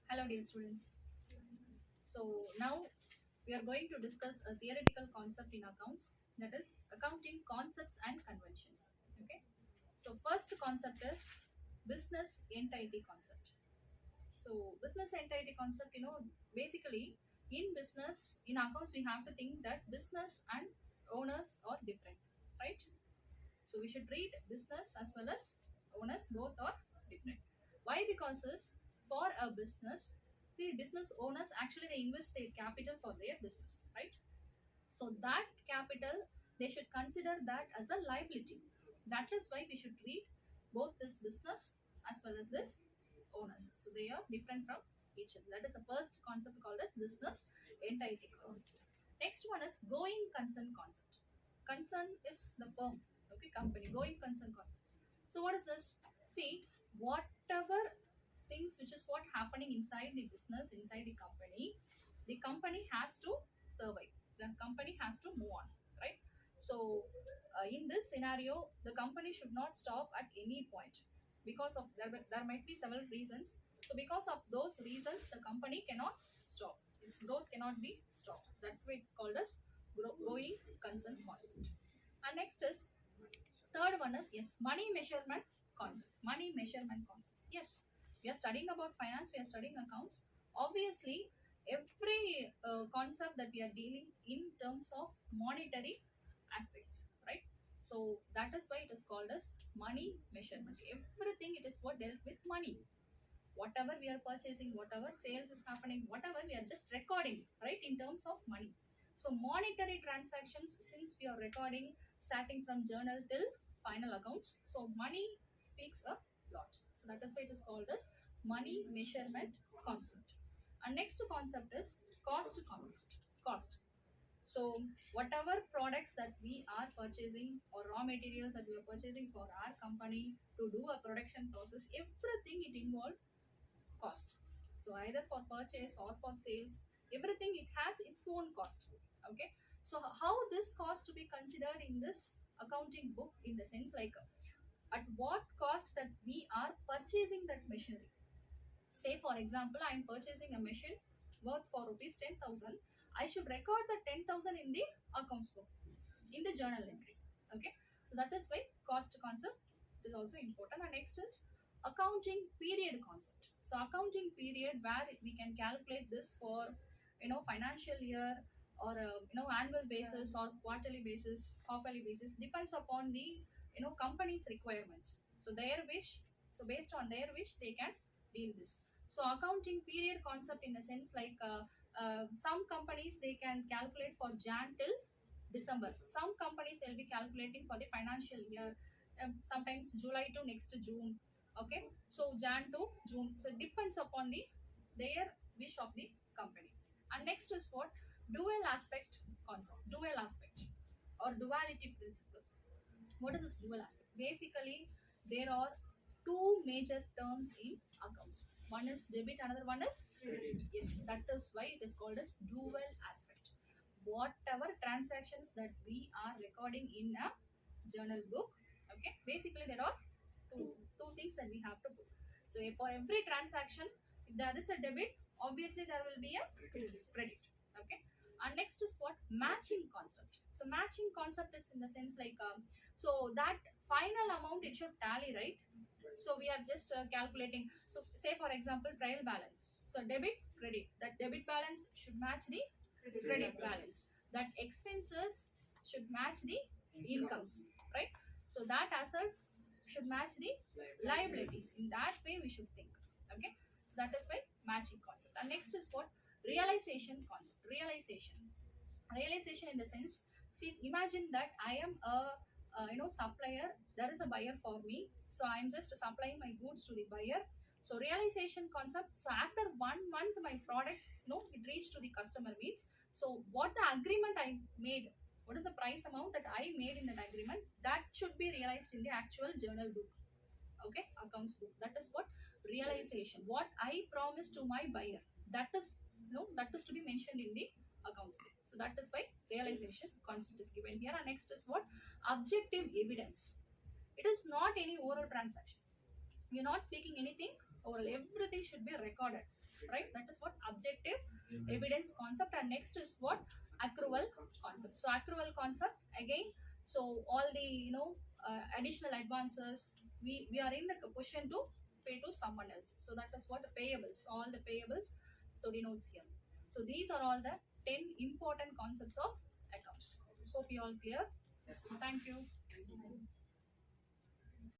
Hello, dear students. So now we are going to discuss a theoretical concept in accounts, that is accounting concepts and conventions. Okay. So first concept is business entity concept. So business entity concept, basically in business, in accounts, we have to think that business and owners are different, right? So we should treat business as well as owners, both are different. Why? Because is for a business, see, business owners actually they invest their capital for their business, right? So that capital they should consider that as a liability. That is why we should treat both this business as well as this owners. So they are different from each other. That is the first concept called as business entity concept. Next one is going concern concept. Concern is the firm, okay, company. Going concern concept. So what is this? See, whatever things which is what happening inside the business, inside the company has to survive. The company has to move on, right? So in this scenario, the company should not stop at any point because of there might be several reasons. So because of those reasons, the company cannot stop. Its growth cannot be stopped. That's why it's called as going concern concept. And next is third one is yes, money measurement concept. Money measurement concept. Yes, we are studying about finance. We are studying accounts. Obviously, every concept that we are dealing in terms of monetary aspects, right? So that is why it is called as money measurement. Everything it is what dealt with money. Whatever we are purchasing, whatever sales is happening, whatever we are just recording, right? In terms of money. So monetary transactions, since we are recording starting from journal till final accounts, so money speaks a lot. So that is why it is called as money measurement concept. And next concept is cost concept. Cost. So whatever products that we are purchasing or raw materials that we are purchasing for our company to do a production process, everything it involves cost. So either for purchase or for sales, everything it has its own cost. Okay. So how this cost to be considered in this accounting book, in the sense like at what cost that we are purchasing that machinery. Say for example, I am purchasing a machine worth for rupees 10,000. I should record the 10,000 in the accounts book, in the journal entry. Okay. So that is why cost concept is also important. And next is accounting period concept. So accounting period where we can calculate this for financial year or annual basis or quarterly basis, half-yearly basis, depends upon the company's requirements. So their wish, so based on their wish they can deal this. So accounting period concept in a sense like some companies they can calculate for Jan till December. Some companies they'll be calculating for the financial year, sometimes July to next June. Okay, so Jan to June. So it depends upon the their wish of the company. And next is what dual aspect concept. Dual aspect or duality principle. What is this dual aspect? Basically, there are two major terms in accounts. One is debit, another one is credit. Yes, that is why it is called as dual aspect. Whatever transactions that we are recording in a journal book, okay, basically there are two things that we have to put. So for every transaction, if there is a debit, obviously there will be a credit. Okay. And next is what matching concept. So matching concept is in the sense like so that final amount it should tally, right? So we are just calculating. So say for example trial balance. So debit credit. That debit balance should match the credit balance. That expenses should match the incomes, right? So that assets should match the liabilities. In that way we should think. Okay. So that is why matching concept. And next is what realization concept. Realization in the sense, see, imagine that I am a supplier. There is a buyer for me, so I am just supplying my goods to the buyer. So realization concept. So after 1 month my product it reached to the customer means, so what the agreement I made, what is the price amount that I made in that agreement, that should be realized in the actual journal book. Okay, accounts book. That is what realization, what I promised to my buyer, that is that is to be mentioned in the accounts book. So that is why realization concept is given here. And next is what objective evidence. It is not any oral transaction. We are not speaking anything overall everything should be recorded, right? That is what objective evidence concept. And next is what? Accrual concept. So accrual concept again, so all the additional advances, we are in the position to pay to someone else, so that is what payables, all the payables, so denotes here. So these are all the 10 important concepts of accounts. Hope you all clear. Thank you.